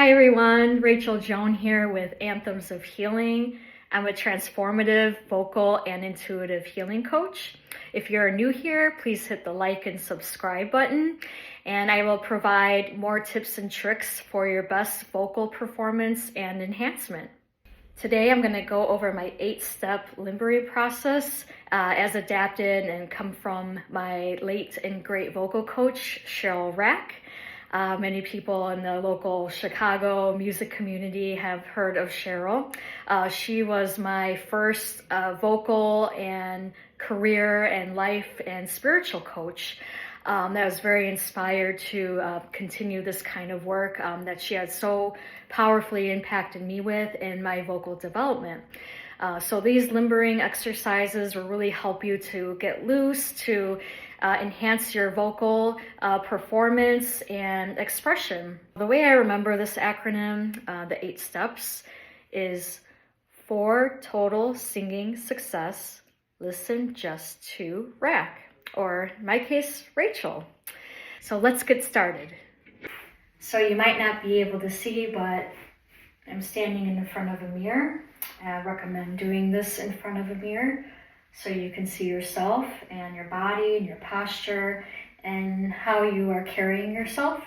Hi everyone, Rachael Joan here with Anthems of Healing. I'm a transformative, vocal, and intuitive healing coach. If you're new here, please hit the like and subscribe button, and I will provide more tips and tricks for your best vocal performance and enhancement. Today I'm going to go over my 8-step limbering process as adapted and come from my late and great vocal coach, Sheryl Rak. Many people in the local Chicago music community have heard of Sheryl. She was my first vocal and career and life and spiritual coach. That was very inspired to continue this kind of work that she had so powerfully impacted me with in my vocal development. So these limbering exercises will really help you to get loose, to enhance your vocal performance and expression. The way I remember this acronym, the 8 steps, is for total singing success, listen just to Rak, or in my case, Rachael. So let's get started. So you might not be able to see, but I'm standing in front of a mirror. I recommend doing this in front of a mirror so you can see yourself and your body and your posture and how you are carrying yourself.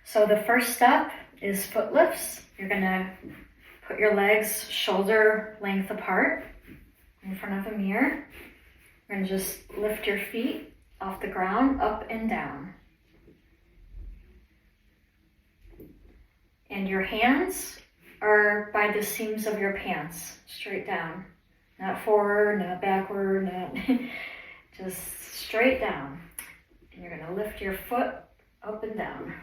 So the first step is foot lifts. You're gonna put your legs shoulder length apart in front of a mirror. You're gonna just lift your feet off the ground, up and down. And your hands are by the seams of your pants, straight down. Not forward, not backward, not just straight down. And you're gonna lift your foot up and down.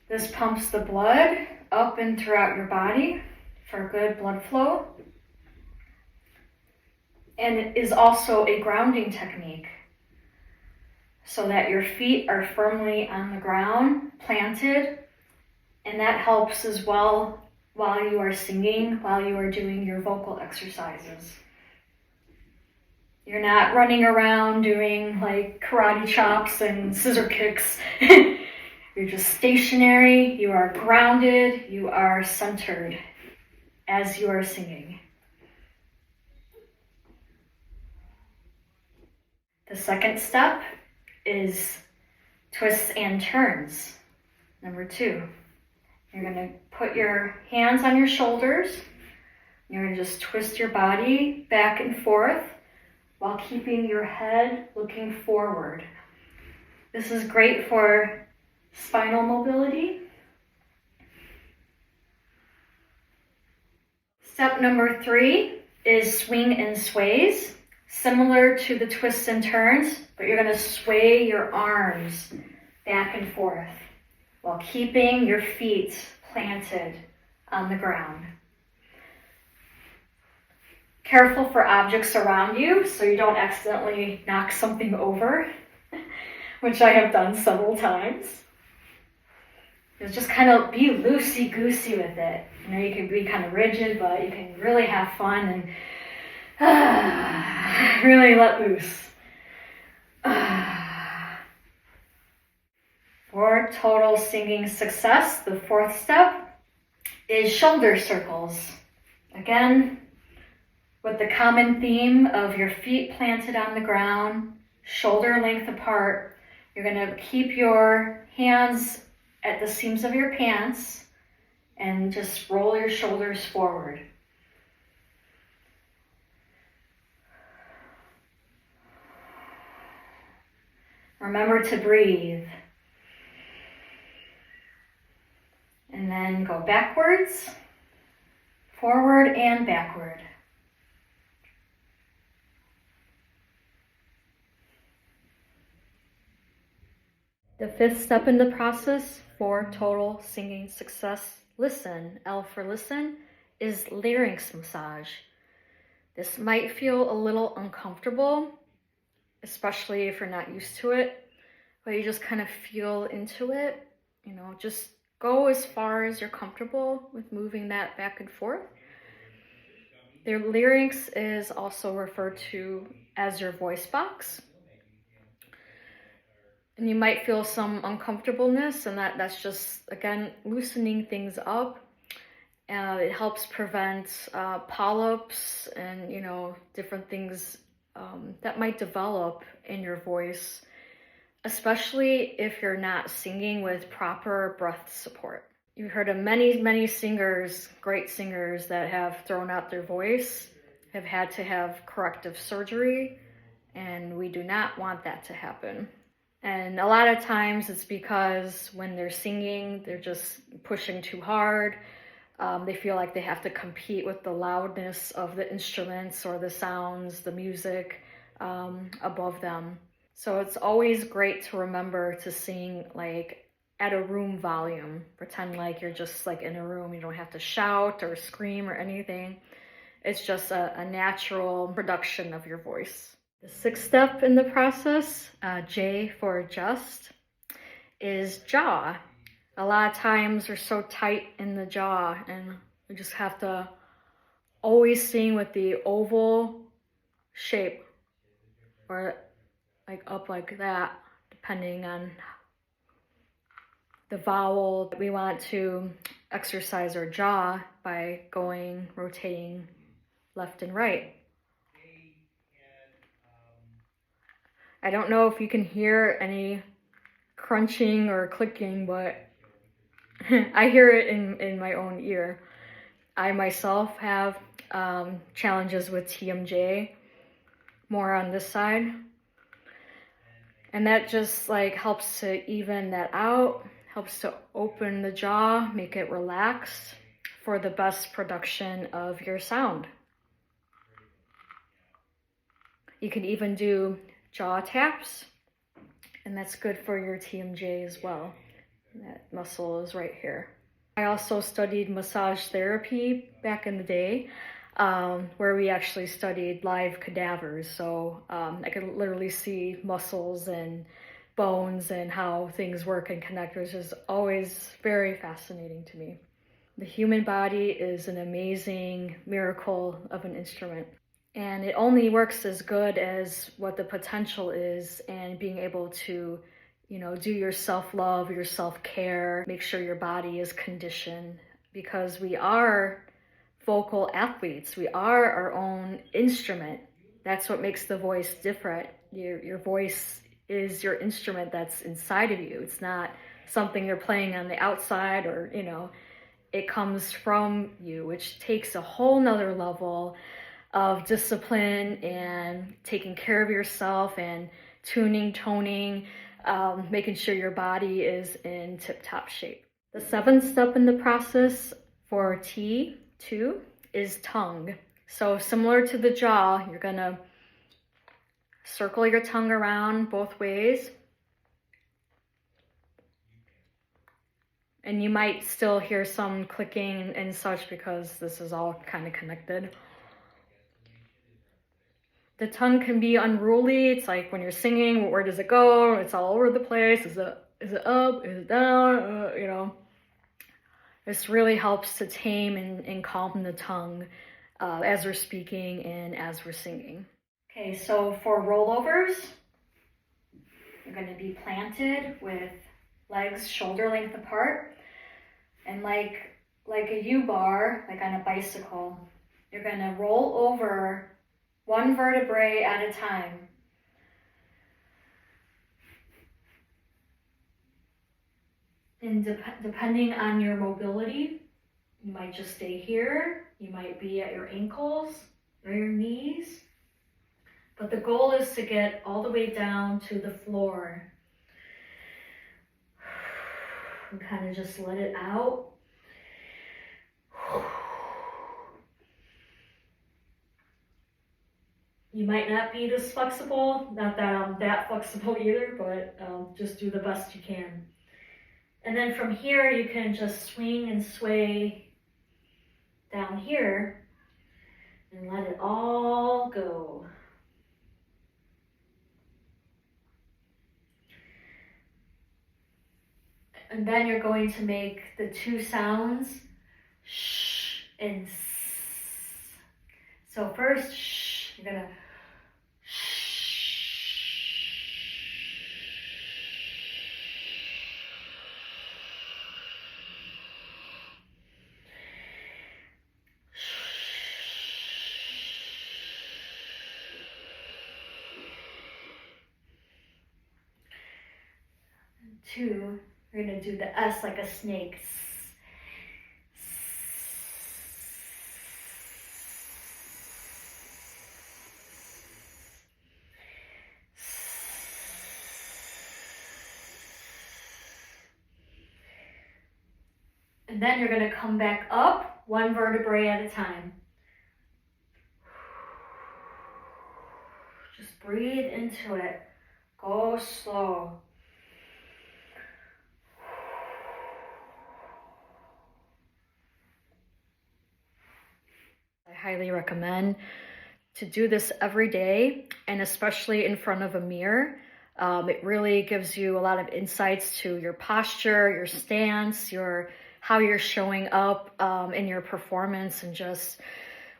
This pumps the blood up and throughout your body for good blood flow. And it is also a grounding technique so that your feet are firmly on the ground, planted, and that helps as well while you are singing, while you are doing your vocal exercises. You're not running around doing like karate chops and scissor kicks. You're just stationary, you are grounded, you are centered as you are singing. The second step is twists and turns. Number 2. You're going to put your hands on your shoulders. You're going to just twist your body back and forth while keeping your head looking forward. This is great for spinal mobility. Step number 3 is swing and sways. Similar to the twists and turns, but you're going to sway your arms back and forth while keeping your feet planted on the ground. Careful for objects around you so you don't accidentally knock something over, which I have done several times. Just kind of be loosey-goosey with it. You know, you can be kind of rigid, but you can really have fun and really let loose. For total singing success, the 4th step is shoulder circles. Again, with the common theme of your feet planted on the ground, shoulder length apart, you're going to keep your hands at the seams of your pants and just roll your shoulders forward. Remember to breathe. And then go backwards, forward, and backward. The 5th step in the process for total singing success, listen, L for listen, is larynx massage. This might feel a little uncomfortable, especially if you're not used to it, but you just kind of feel into it. You know, just go as far as you're comfortable with moving that back and forth. The larynx is also referred to as your voice box. And you might feel some uncomfortableness, and that's just, again, loosening things up. It helps prevent polyps and, different things that might develop in your voice, especially if you're not singing with proper breath support. You've heard of many singers, great singers, that have thrown out their voice, have had to have corrective surgery, and we do not want that to happen. And a lot of times it's because when they're singing, they're just pushing too hard. They feel like they have to compete with the loudness of the instruments or the sounds, the music above them. So it's always great to remember to sing like at a room volume. Pretend like you're just like in a room. You don't have to shout or scream or anything. It's just a natural production of your voice. The sixth step in the process, J for just, is jaw. A lot of times we're so tight in the jaw, and we just have to always sing with the oval shape, or like up like that, depending on the vowel. We want to exercise our jaw by rotating left and right. I don't know if you can hear any crunching or clicking, but I hear it in my own ear. I myself have challenges with TMJ, more on this side. And that just like helps to even that out, helps to open the jaw, make it relaxed for the best production of your sound. You can even do jaw taps, and that's good for your TMJ as well. That muscle is right here. I also studied massage therapy back in the day, where we actually studied live cadavers. So I could literally see muscles and bones and how things work and connect, which is always very fascinating to me. The human body is an amazing miracle of an instrument. And it only works as good as what the potential is, and being able to do your self-love, your self-care, make sure your body is conditioned, because we are vocal athletes. We are our own instrument. That's what makes the voice different. Your voice is your instrument that's inside of you. It's not something you're playing on the outside, or, it comes from you, which takes a whole nother level of discipline and taking care of yourself and tuning, toning, making sure your body is in tip-top shape. The seventh step in the process for T2 is tongue. So similar to the jaw, you're gonna circle your tongue around both ways. And you might still hear some clicking and such, because this is all kind of connected. The tongue can be unruly. It's like when you're singing, where does it go? It's all over the place. Is it up? Is it down? This really helps to tame and calm the tongue as we're speaking and as we're singing. Okay, so for rollovers, you're going to be planted with legs shoulder length apart, and like a U-bar, like on a bicycle, you're going to roll over one vertebrae at a time. And depending on your mobility, you might just stay here, you might be at your ankles or your knees, but the goal is to get all the way down to the floor. And kind of just let it out. You might not be this flexible, not that I'm that flexible either, but just do the best you can. And then from here, you can just swing and sway down here and let it all go. And then you're going to make the two sounds, sh and s. So first, sh, you're gonna sh. 2, we're going to do the S like a snake. And then you're going to come back up 1 vertebrae at a time. Just breathe into it. Go slow. I highly recommend to do this every day, and especially in front of a mirror. It really gives you a lot of insights to your posture, your stance, how you're showing up in your performance, and just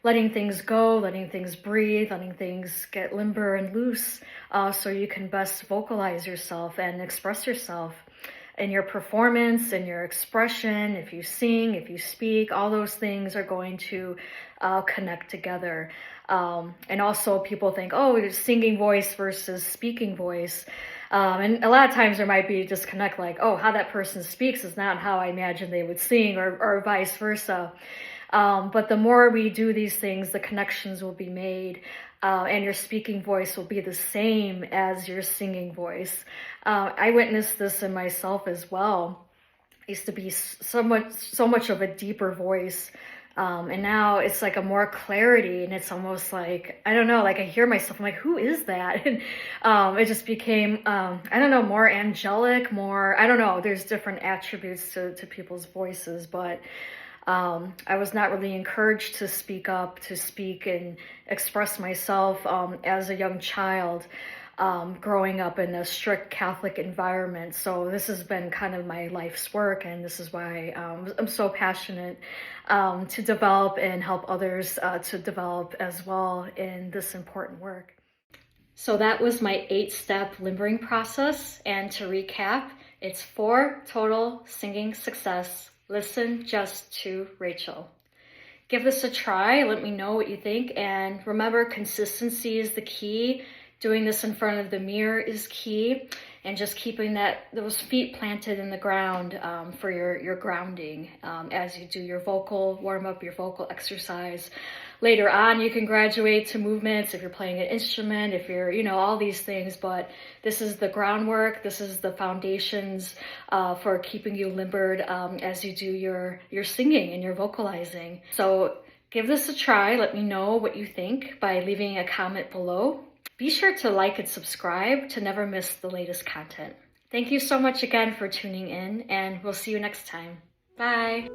letting things go, letting things breathe, letting things get limber and loose, so you can best vocalize yourself and express yourself in your performance and your expression. If you sing, if you speak, all those things are going to connect together. And also people think, oh, it's singing voice versus speaking voice. And a lot of times there might be a disconnect, like, oh, how that person speaks is not how I imagine they would sing, or vice versa. But the more we do these things, the connections will be made, and your speaking voice will be the same as your singing voice. I witnessed this in myself as well. I used to be so much of a deeper voice. And now it's like a more clarity, and it's almost like, I don't know, like I hear myself, I'm like, who is that? And it just became, I don't know, more angelic, more, I don't know, there's different attributes to people's voices, but I was not really encouraged to speak up, to speak and express myself as a young child, growing up in a strict Catholic environment. So this has been kind of my life's work, and this is why I'm so passionate to develop and help others to develop as well in this important work. So that was my 8-step limbering process, and to recap, it's 4 total singing success. Listen just to Rachael. Give this a try. Let me know what you think. And remember, consistency is the key. Doing this in front of the mirror is key. And just keeping those feet planted in the ground for your grounding as you do your vocal warm-up, your vocal exercise. Later on, you can graduate to movements if you're playing an instrument, if you're, all these things. But this is the groundwork. This is the foundations for keeping you limbered as you do your singing and your vocalizing. So give this a try. Let me know what you think by leaving a comment below. Be sure to like and subscribe to never miss the latest content. Thank you so much again for tuning in, and we'll see you next time. Bye.